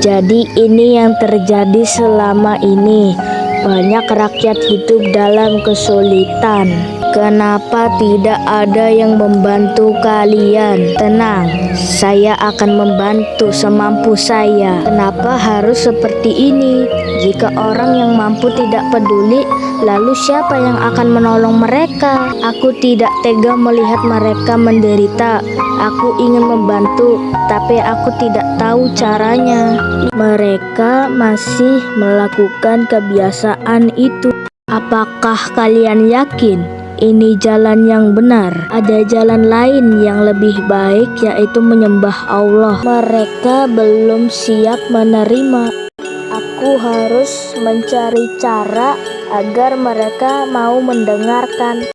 Jadi ini yang terjadi selama ini. Banyak rakyat hidup dalam kesulitan. Kenapa tidak ada yang membantu kalian? Tenang, saya akan membantu semampu saya. Kenapa harus seperti ini? Jika orang yang mampu tidak peduli, lalu siapa yang akan menolong mereka? Aku tidak tega melihat mereka menderita. Aku ingin membantu, tapi aku tidak tahu caranya. Mereka masih melakukan kebiasaan itu. Apakah kalian yakin ini jalan yang benar? Ada jalan lain yang lebih baik, yaitu menyembah Allah. Mereka belum siap menerima. Aku harus mencari cara agar mereka mau mendengarkan.